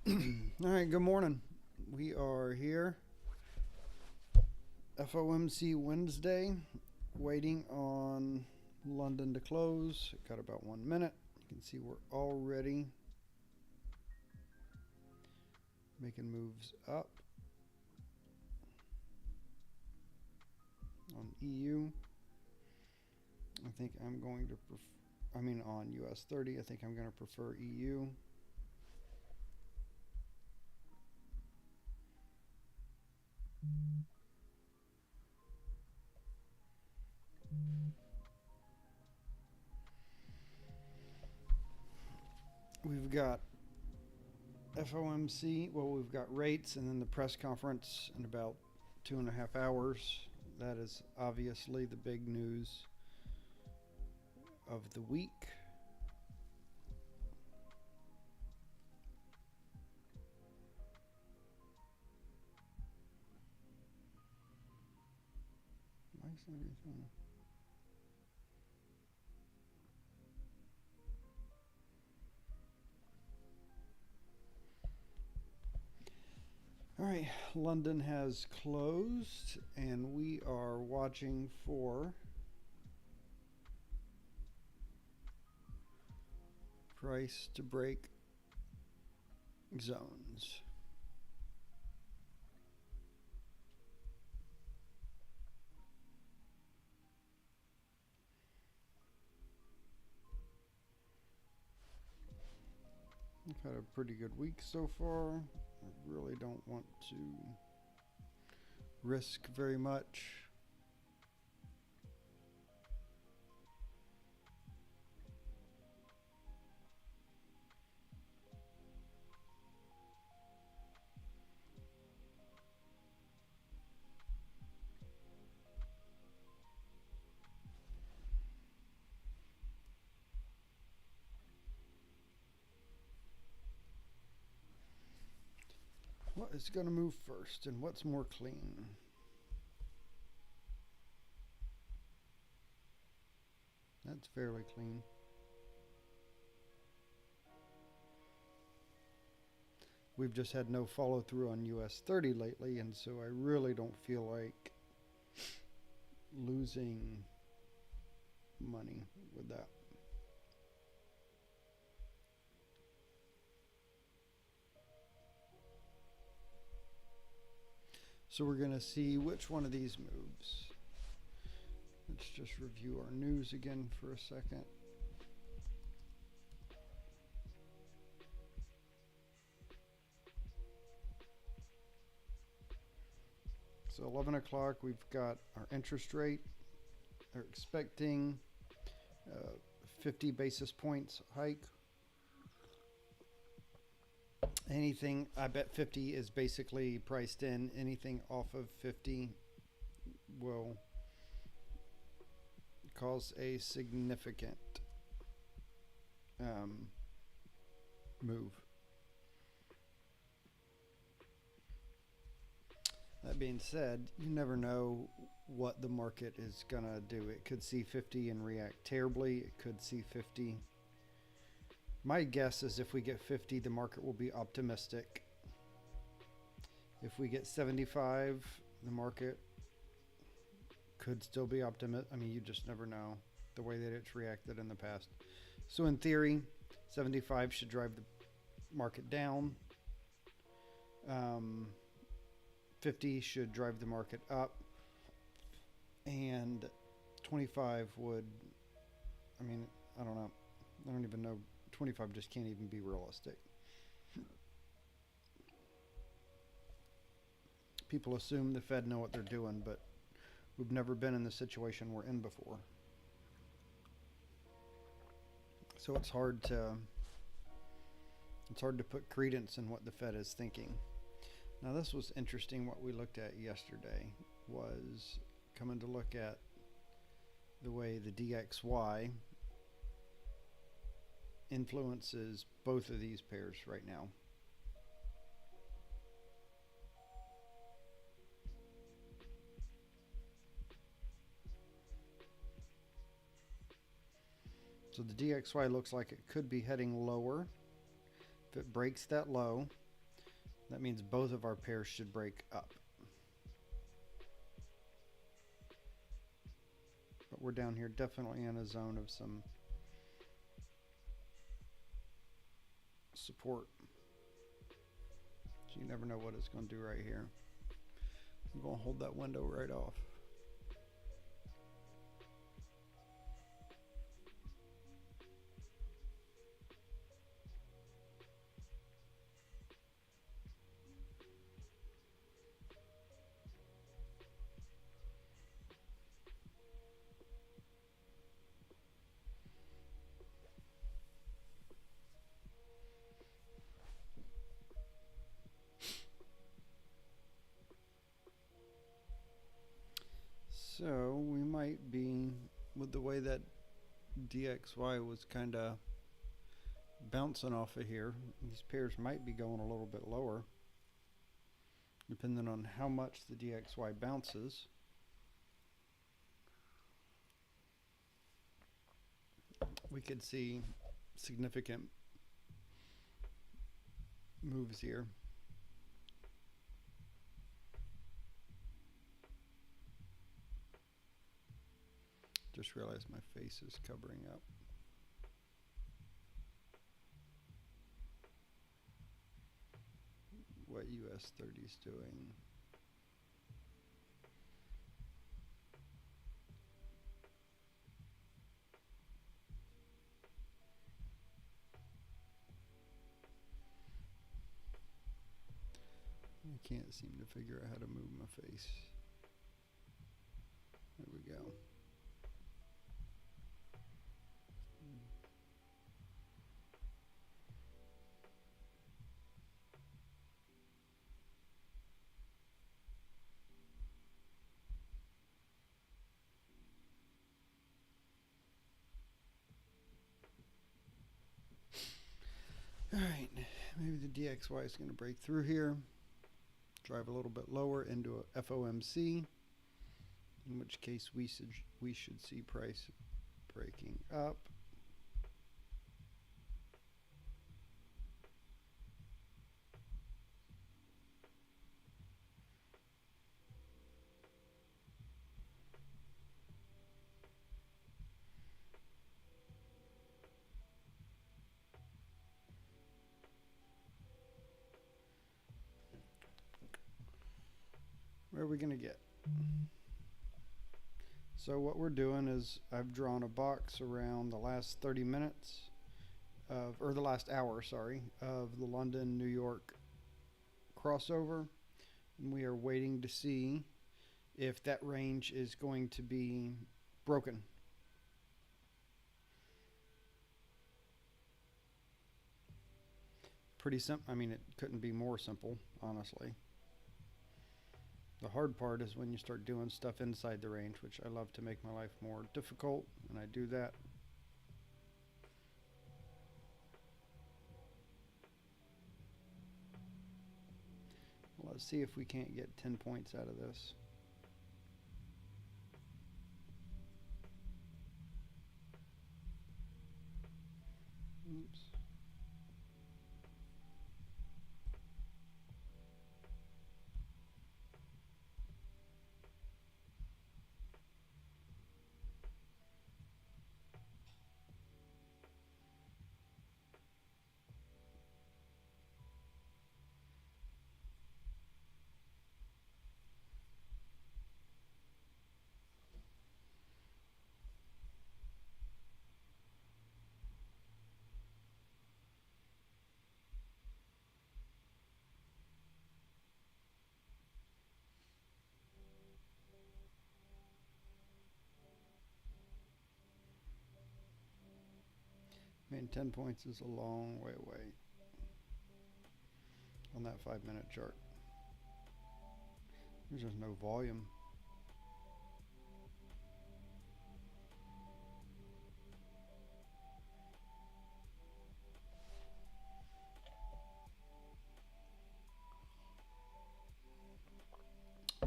All right, good morning. We are here, FOMC Wednesday, waiting on London to close. Got about 1 minute. You can see we're already making moves up on EU. I think I'm going to on US30, I think I'm going to prefer EU. We've got FOMC, well, we've got rates and then the press conference in about 2.5 hours. That is obviously the big news of the week. Everything. All right, London has closed, and we are watching for price to break zones. We've had a pretty good week so far. I really don't want to risk very much. What is going to move first and what's more clean? That's fairly clean. We've just had no follow through on US30 lately, and so I really don't feel like losing money with that. So we're going to see which one of these moves. Let's just review our news again for a second. So 11 o'clock, we've got our interest rate. They're expecting 50 basis points hike. Anything, I bet 50 is basically priced in. Anything off of 50 will cause a significant move. That being said, you never know what the market is going to do. It could see 50 and react terribly. It could see 50. My guess is if we get 50, the market will be optimistic. If we get 75, the market could still be optimistic. I mean, you just never know the way that it's reacted in the past. So in theory, 75 should drive the market down. 50 should drive the market up. And 25 would, I mean, I don't know. I don't even know. 25 just can't even be realistic. People assume the Fed know what they're doing, but we've never been in the situation we're in before. So it's hard to put credence in what the Fed is thinking. Now this was interesting. What we looked at yesterday was coming to look at the way the DXY influences both of these pairs right now. So the DXY looks like it could be heading lower. If it breaks that low, That means both of our pairs should break up. But we're down here definitely in a zone of some support. So you never know what it's going to do right here. I'm going to hold that window right off. So we might be, with the way that DXY was kind of bouncing off of here, these pairs might be going a little bit lower, depending on how much the DXY bounces. We could see significant moves here. Just realized my face is covering up. What US30 is doing. I can't seem to figure out how to move my face. There we go. All right, maybe the DXY is going to break through here, drive a little bit lower into a FOMC, in which case we should see price breaking up. Where are we going to get? So what we're doing is I've drawn a box around the last 30 minutes of, or the last hour, sorry, of the London, New York crossover. And we are waiting to see if that range is going to be broken. Pretty simple. I mean, it couldn't be more simple, honestly. The hard part is when you start doing stuff inside the range, which I love to make my life more difficult, and I do that. Let's see if we can't get 10 points out of this. Oops. I mean, 10 points is a long way away on that 5-minute chart. There's just no volume.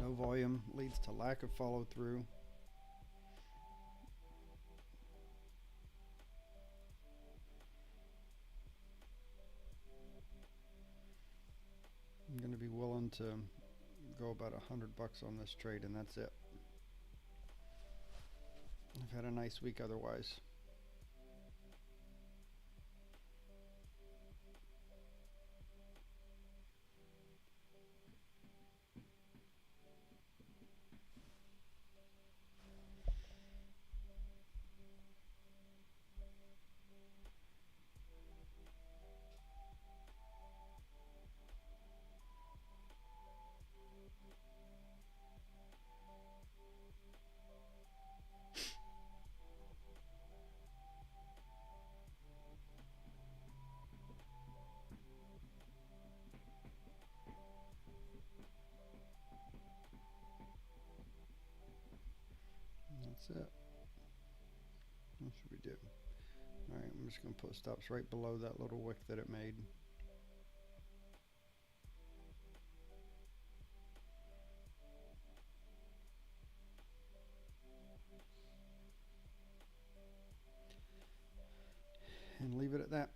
No volume leads to lack of follow through. I'm going to be willing to go about $100 on this trade, and that's it. I've had a nice week otherwise. That's it. What should we do? Alright, I'm just going to put stops right below that little wick that it made. And leave it at that.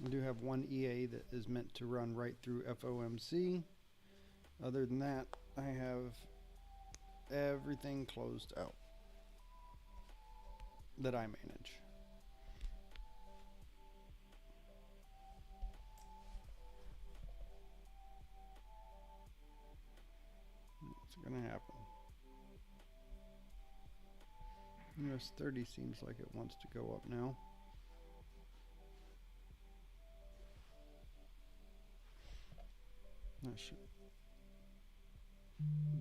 I do have one EA that is meant to run right through FOMC. Other than that, I have everything closed out that I manage. What's going to happen? US30 seems like it wants to go up now. Not sure.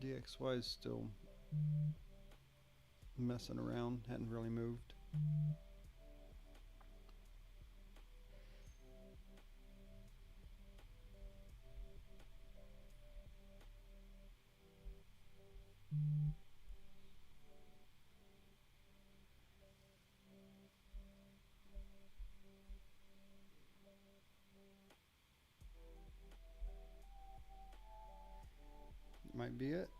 DXY is still messing around, hadn't really moved. Might be it.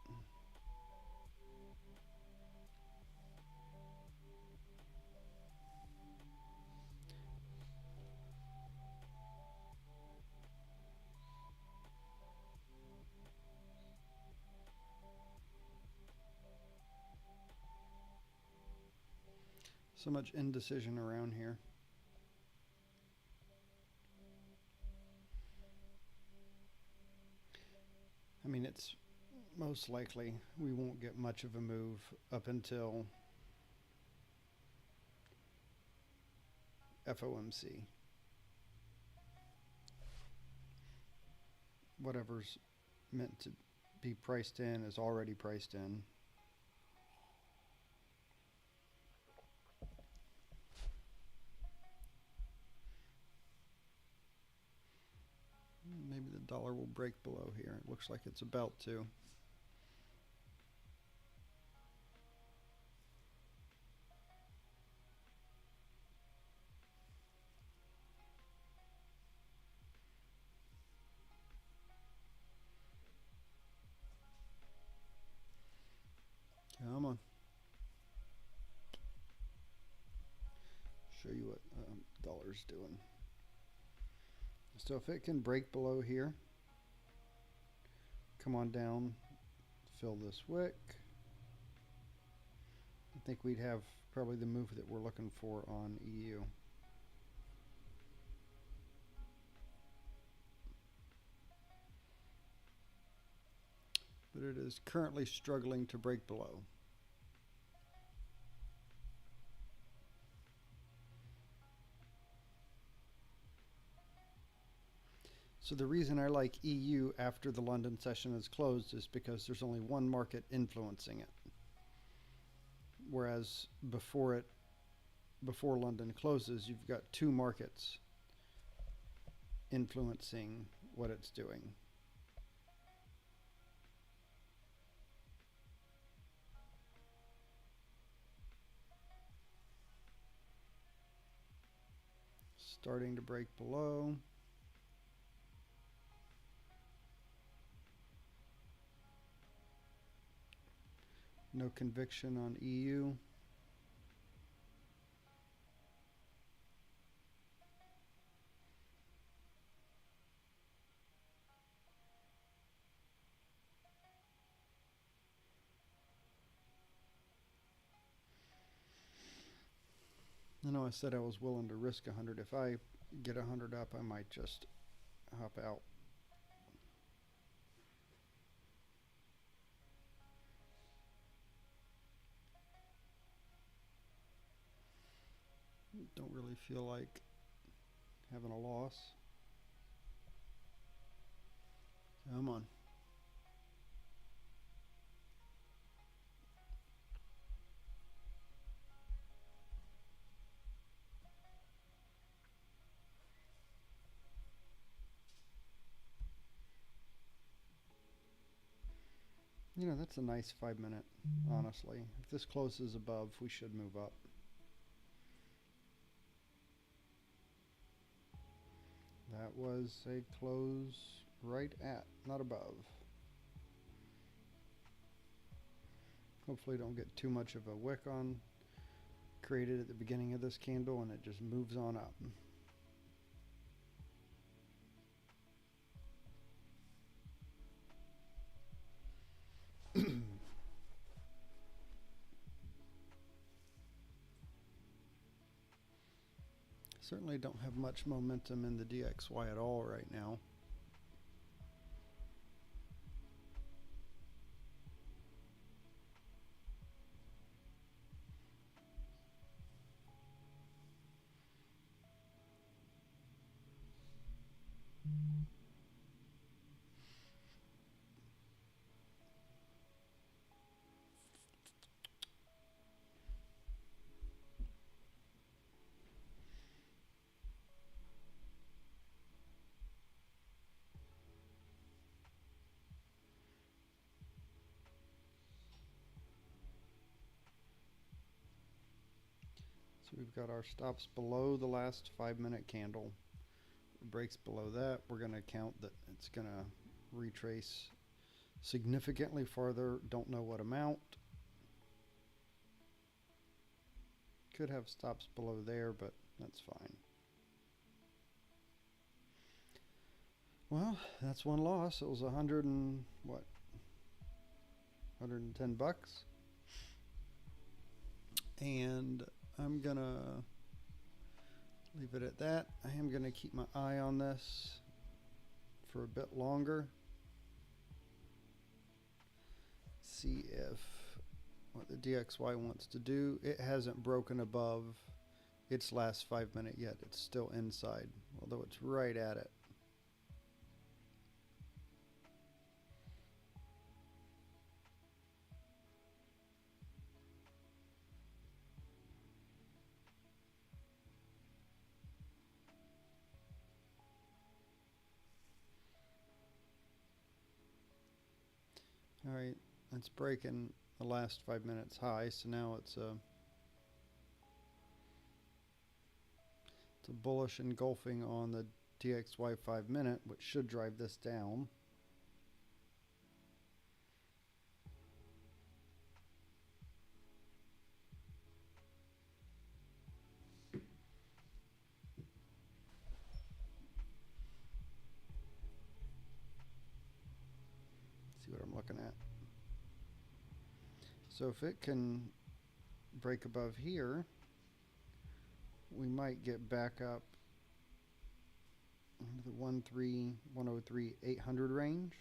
So much indecision around here. I mean, it's most likely we won't get much of a move up until FOMC. Whatever's meant to be priced in is already priced in. Maybe the dollar will break below here. It looks like it's about to. Come on. Show you what dollar's doing. So if it can break below here, come on down, fill this wick. I think we'd have probably the move that we're looking for on EU. But it is currently struggling to break below. So the reason I like EU after the London session is closed is because there's only one market influencing it. Whereas before London closes, you've got two markets influencing what it's doing. Starting to break below. No conviction on EU. I know I said I was willing to risk 100. If I get 100 up, I might just hop out. Don't really feel like having a loss. Come on. You know, that's a nice 5 minute, honestly. If this closes above, we should move up. That was a close right at, not above. Hopefully don't get too much of a wick on created at the beginning of this candle and it just moves on up. Certainly don't have much momentum in the DXY at all right now. So we've got our stops below the last 5 minute candle. Breaks below that, we're going to count that it's going to retrace significantly farther. Don't know what amount. Could have stops below there, but that's fine. Well, that's one loss. It was 100 and what? 110 bucks. And I'm gonna leave it at that. I am gonna keep my eye on this for a bit longer. See if what the DXY wants to do. It hasn't broken above its last 5 minute yet. It's still inside, although it's right at it. All right, it's breaking the last 5 minutes high, so now it's a bullish engulfing on the DXY 5 minute, which should drive this down. See what I'm looking at. So if it can break above here, we might get back up into the 103, range.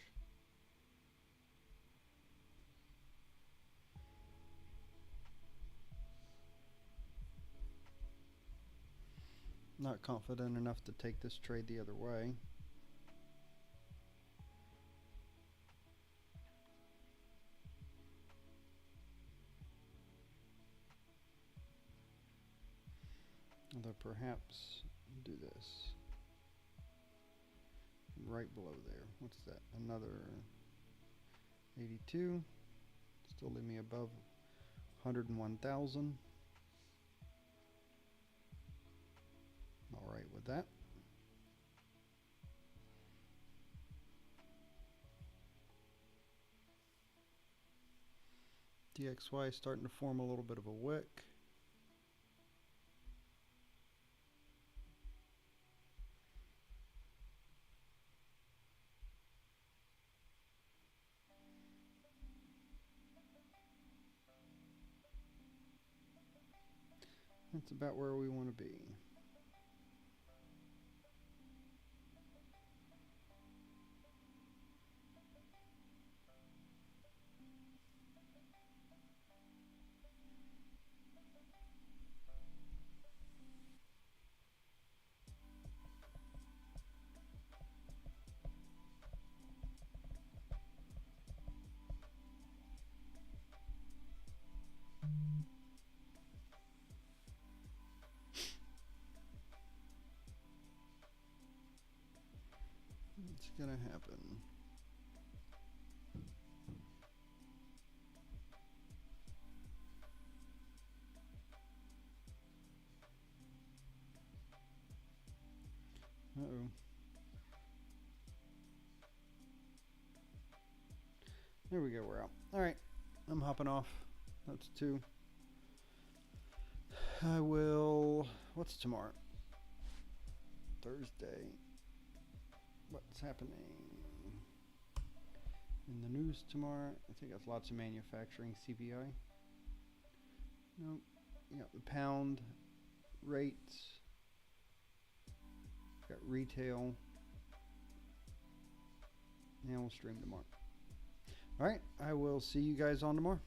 Not confident enough to take this trade the other way. Although perhaps do this right below there. What's that? Another 82. Still leave me above 101,000. All right with that. DXY is starting to form a little bit of a wick. That's about where we want to be. It's gonna happen. Uh-oh. There we go, we're out. Alright, I'm hopping off. That's 2. I will... What's tomorrow? Thursday. What's happening in the news tomorrow? I think that's lots of manufacturing CPI. Nope. You got the pound rates. Got retail. And we'll stream tomorrow. Alright, I will see you guys on tomorrow.